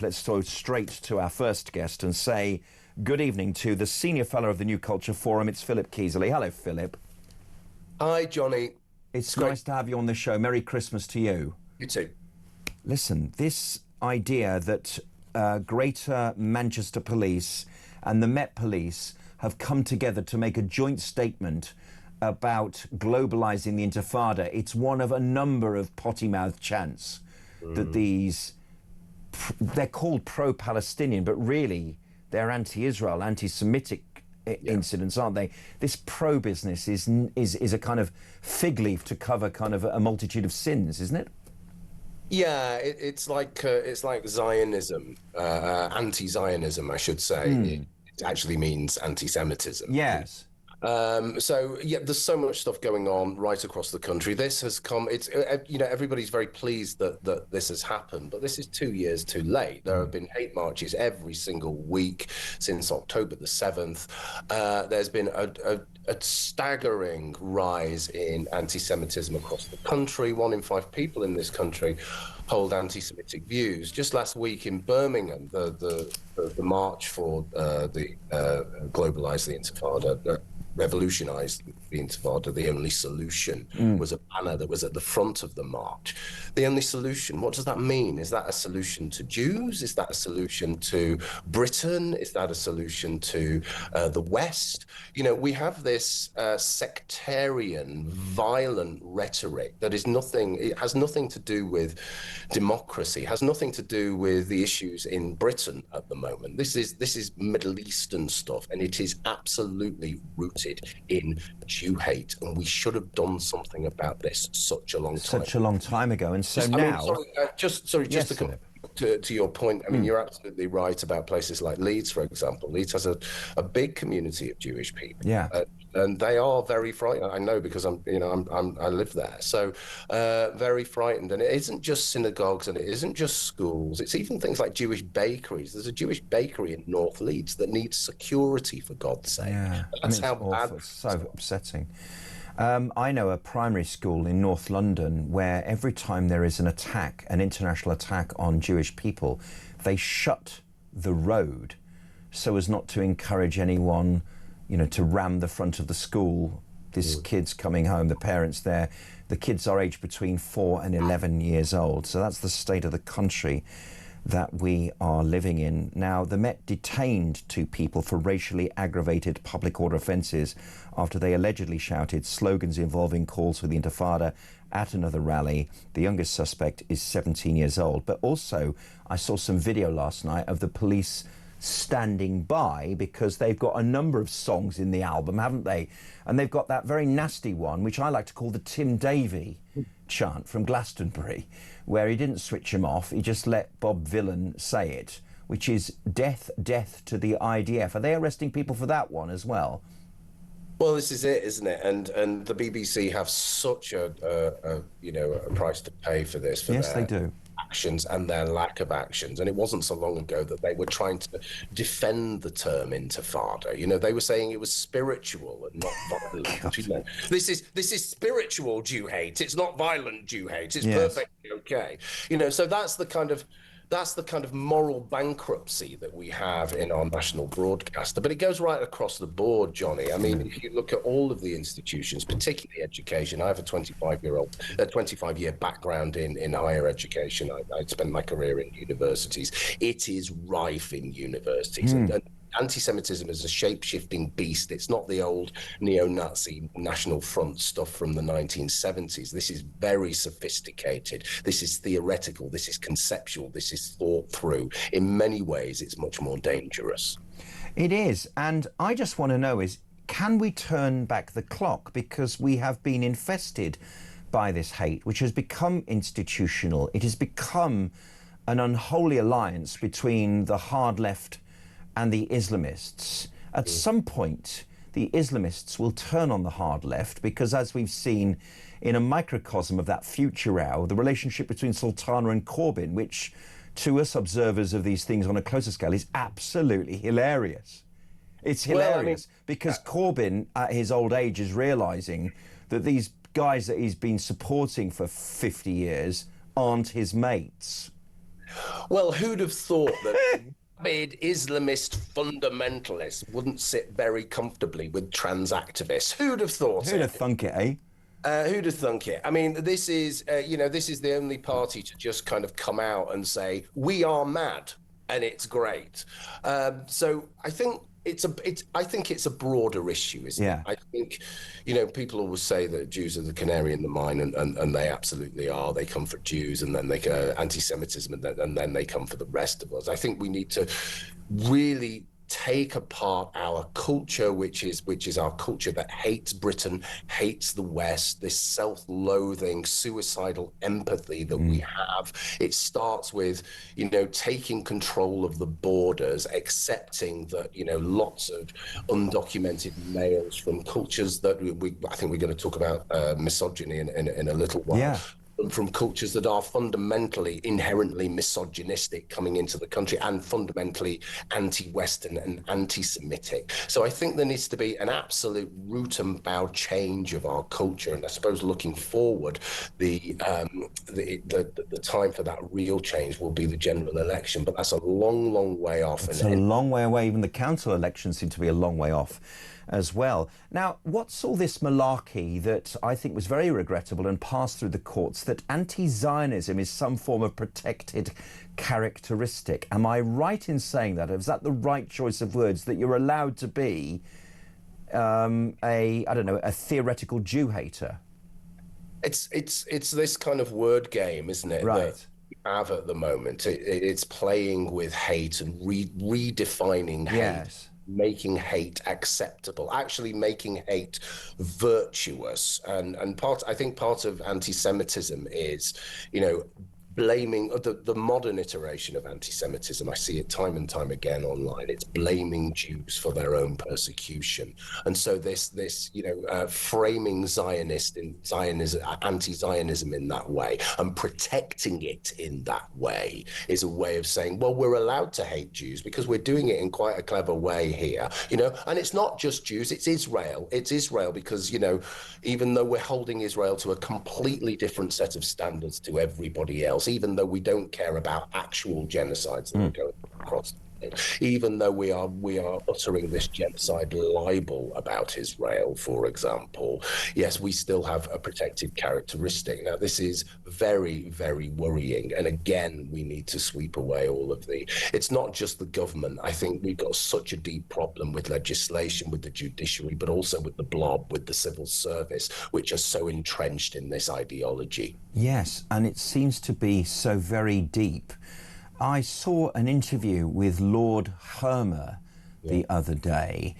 enough, let's go straight to our first guest and say good evening to the Senior Fellow of the New Culture Forum. It's Philip Kiszely. Hello, Philip. Hi, Johnny. It's nice to have you on the show. Merry Christmas to you. You too. Listen, this idea that Greater Manchester Police and the Met Police have come together to make a joint statement about globalising the Intifada, it's one of a number of potty-mouthed chants that they're called pro-Palestinian, but really they're anti-Israel, anti-Semitic incidents, aren't they? This pro-business is a kind of fig leaf to cover kind of a multitude of sins, isn't it? Yeah, it's like Zionism, anti-Zionism, I should say. It actually means anti-Semitism. Yes. So yeah, there's so much stuff going on right across the country. This has come. It's everybody's very pleased that this has happened, but this is 2 years too late. There have been hate marches every single week since October the 7th. There's been a staggering rise in anti-Semitism across the country. 1 in 5 people in this country hold anti-Semitic views. Just last week in Birmingham, the march for the Globalise the Intifada, revolutionise the Intifada, the only solution, was a banner that was at the front of the march. The only solution, what does that mean? Is that a solution to Jews? Is that a solution to Britain? Is that a solution to the West? You know, we have this sectarian, violent rhetoric that is nothing, it has nothing to do with democracy, has nothing to do with the issues in Britain at the moment. This is Middle Eastern stuff, and it is absolutely rooted in Jew hate, and we should have done something about this such a long time ago. And so now, to come to your point, I mean, you're absolutely right about places like Leeds, for example. Leeds has a big community of Jewish people. Yeah. And they are very frightened. I know because I live there. So very frightened. And it isn't just synagogues and it isn't just schools. It's even things like Jewish bakeries. There's a Jewish bakery in North Leeds that needs security, for God's sake. Yeah. That's how awful. bad. It's so upsetting. I know a primary school in North London where every time there is an attack, an international attack on Jewish people, they shut the road so as not to encourage anyone, you know, to ram the front of the school. This kid's coming home, the parents there. The kids are aged between 4 and 11 years old. So that's the state of the country that we are living in. Now, the Met detained 2 people for racially aggravated public order offences after they allegedly shouted slogans involving calls for the Intifada at another rally. The youngest suspect is 17 years old. But also, I saw some video last night of the police standing by because they've got a number of songs in the album, haven't they? And they've got that very nasty one, which I like to call the Tim Davie chant from Glastonbury, where he didn't switch him off, he just let Bob Vylan say it, which is death, death to the IDF. Are they arresting people for that one as well? Well, this is it, isn't it? And the BBC have such a price to pay for this. Yes, they do. Actions and their lack of actions. And it wasn't so long ago that they were trying to defend the term Intifada. You know, they were saying it was spiritual and not violent. You know, this is spiritual Jew hate. It's not violent Jew hate. It's perfectly okay. You know, so that's the kind of moral bankruptcy that we have in our national broadcaster. But it goes right across the board, Johnny. I mean, if you look at all of the institutions, particularly education, I have a 25-year background in higher education. I spent my career in universities. It is rife in universities. And anti-Semitism is a shape-shifting beast. It's not the old neo-Nazi National Front stuff from the 1970s. This is very sophisticated. This is theoretical. This is conceptual. This is thought through. In many ways, it's much more dangerous. It is. And I just want to know is, can we turn back the clock? Because we have been infested by this hate, which has become institutional. It has become an unholy alliance between the hard left and the Islamists. At some point, the Islamists will turn on the hard left because, as we've seen in a microcosm of that future row, the relationship between Sultana and Corbyn, which to us observers of these things on a closer scale is absolutely hilarious. It's hilarious because Corbyn at his old age is realising that these guys that he's been supporting for 50 years aren't his mates. Well, who'd have thought that rabid Islamist fundamentalists wouldn't sit very comfortably with trans activists? Who'd have thought Who'd it? have thunk it, eh? Who'd have thunk it? I mean, this is, this is the only party to just kind of come out and say, we are mad, and it's great. So I think it's a broader issue, isn't it? I think, people always say that Jews are the canary in the mine, and they absolutely are. They come for Jews, and then they go anti-Semitism, and then they come for the rest of us. I think we need to really take apart our culture, which is our culture that hates Britain, hates the West, this self-loathing, suicidal empathy that we have. It starts with, taking control of the borders, accepting that, lots of undocumented males from cultures that I think we're going to talk about misogyny in a little while. Yeah. From cultures that are fundamentally, inherently misogynistic coming into the country and fundamentally anti-Western and anti-Semitic. So I think there needs to be an absolute root and bow change of our culture. And I suppose looking forward, the time for that real change will be the general election. But that's a long, long way off. It's a long way away. Even the council elections seem to be a long way off as well. Now, what's all this malarkey that I think was very regrettable and passed through the courts, that anti-Zionism is some form of protected characteristic? Am I right in saying that? Is that the right choice of words, that you're allowed to be a theoretical Jew hater? It's this kind of word game, isn't it? Right. That we have at the moment. It's playing with hate and redefining hate. Yes. Making hate acceptable, actually making hate virtuous. And I think part of anti-Semitism is, blaming the modern iteration of anti-Semitism. I see it time and time again online. It's blaming Jews for their own persecution. And so this framing anti-Zionism in that way and protecting it in that way is a way of saying, well, we're allowed to hate Jews because we're doing it in quite a clever way here, and it's not just Jews, it's Israel. It's Israel because, even though we're holding Israel to a completely different set of standards to everybody else, even though we don't care about actual genocides that are going across, even though we are uttering this genocide libel about Israel, for example, yes, we still have a protected characteristic. Now, this is very, very worrying. And again, we need to sweep away all of it's not just the government. I think we've got such a deep problem with legislation, with the judiciary, but also with the blob, with the civil service, which are so entrenched in this ideology. Yes, and it seems to be so very deep. I saw an interview with Lord Hermer the other day,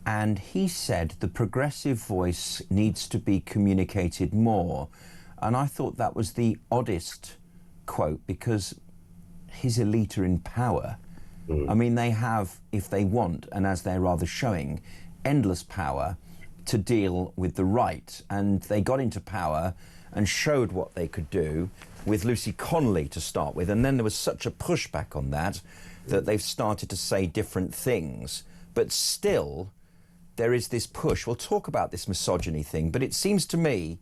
and he said the progressive voice needs to be communicated more. And I thought that was the oddest quote, because his elite are in power. I mean, they have, if they want, and as they're rather showing, endless power to deal with the right. And they got into power and showed what they could do with Lucy Connolly to start with. And then there was such a pushback on that they've started to say different things. But still, there is this push. We'll talk about this misogyny thing, but it seems to me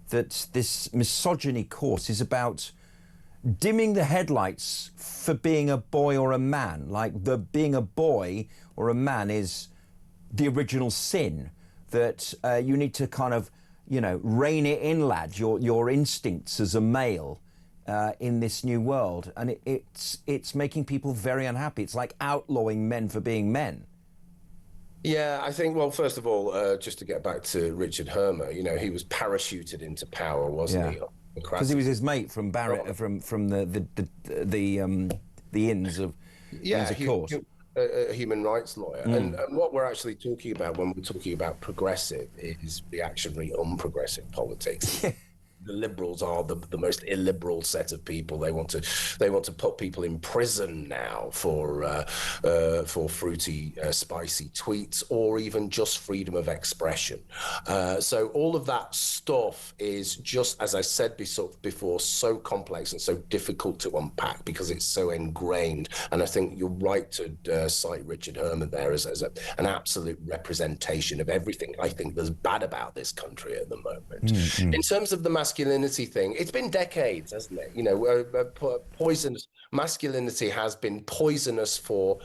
that this misogyny course is about dimming the headlights for being a boy or a man. Like being a boy or a man is the original sin, that you need to kind of, rein it in, lad, your instincts as a male in this new world. And it's making people very unhappy. It's like outlawing men for being men. Yeah, I think, well, first of all, just to get back to Richard Hermer, he was parachuted into power, wasn't he? Because he was his mate from Barrett, from the inns of course. A human rights lawyer. And what we're actually talking about when we're talking about progressive is reactionary, unprogressive politics. The Liberals are the most illiberal set of people. They want to put people in prison now for fruity, spicy tweets, or even just freedom of expression. So all of that stuff is just, as I said before, so complex and so difficult to unpack because it's so ingrained. And I think you're right to cite Richard Hermer there as an absolute representation of everything I think there's bad about this country at the moment. In terms of the mass masculinity thing, it's been decades, hasn't it? You know, poisonous masculinity has been poisonous for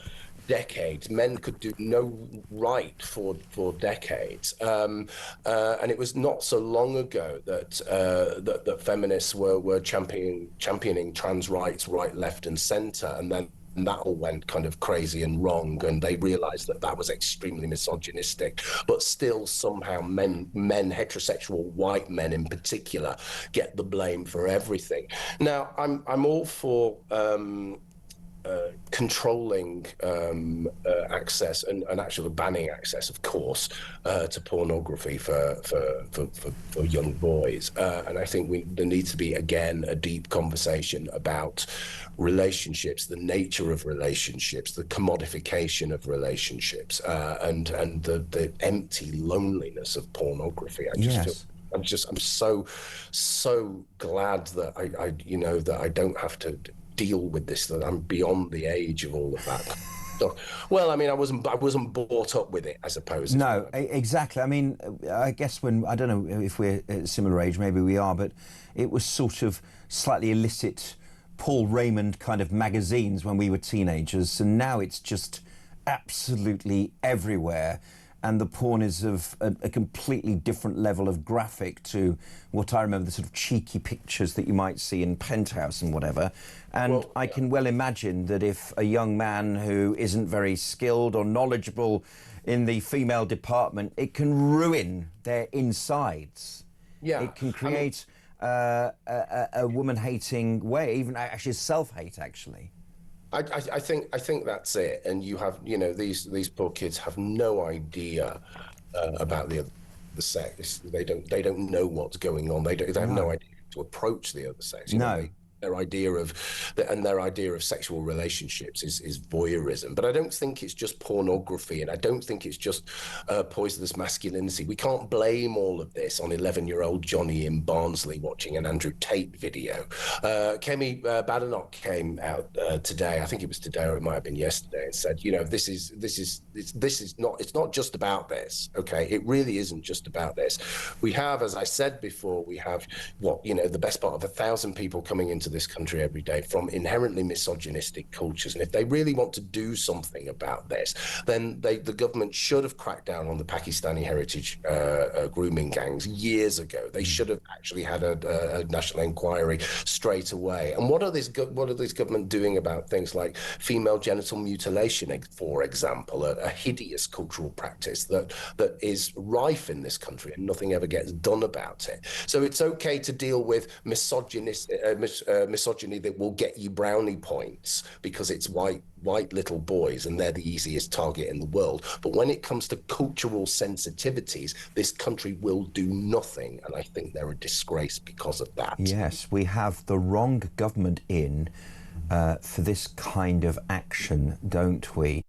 decades. Men could do no right for decades, and it was not so long ago that that feminists were championing trans rights, right, left, and centre, and then that all went kind of crazy and wrong, and they realized that that was extremely misogynistic. But still, somehow men, heterosexual white men in particular, get the blame for everything. Now, I'm all for controlling access and actually banning access, of course, to pornography for young boys. And I think there needs to be, again, a deep conversation about relationships, the nature of relationships, the commodification of relationships, and the empty loneliness of pornography. I'm so glad that I don't have to deal with this, that I'm beyond the age of all of that. So, well, I mean, I wasn't brought up with it, I suppose. No, exactly. I mean, I guess I don't know if we're at a similar age, maybe we are, but it was sort of slightly illicit Paul Raymond kind of magazines when we were teenagers, and now it's just absolutely everywhere. And the porn is of a completely different level of graphic to what I remember, the sort of cheeky pictures that you might see in Penthouse and whatever. And I can well imagine that if a young man who isn't very skilled or knowledgeable in the female department, it can ruin their insides. Yeah. It can create a woman-hating way, even actually self-hate, actually. I think that's it, and you have, these poor kids have no idea about the sex. They don't know what's going on. They have no idea how to approach the other sex. Their idea of sexual relationships is voyeurism. But I don't think it's just pornography, and I don't think it's just poisonous masculinity. We can't blame all of this on 11-year-old Johnny in Barnsley watching an Andrew Tate video. Kemi Badenoch came out today, I think it was today or it might have been yesterday, and said, it's not just about this. Okay, it really isn't just about this. We have, as I said before, the best part of 1,000 people coming into this country every day from inherently misogynistic cultures, and if they really want to do something about this, then the government should have cracked down on the Pakistani heritage grooming gangs years ago. They should have actually had a national inquiry straight away. And what are these government doing about things like female genital mutilation, for example, a hideous cultural practice that is rife in this country, and nothing ever gets done about it. So it's okay to deal with misogyny that will get you brownie points because it's white little boys and they're the easiest target in the world. But when it comes to cultural sensitivities, this country will do nothing, and I think they're a disgrace because of that. Yes, we have the wrong government in for this kind of action, don't we?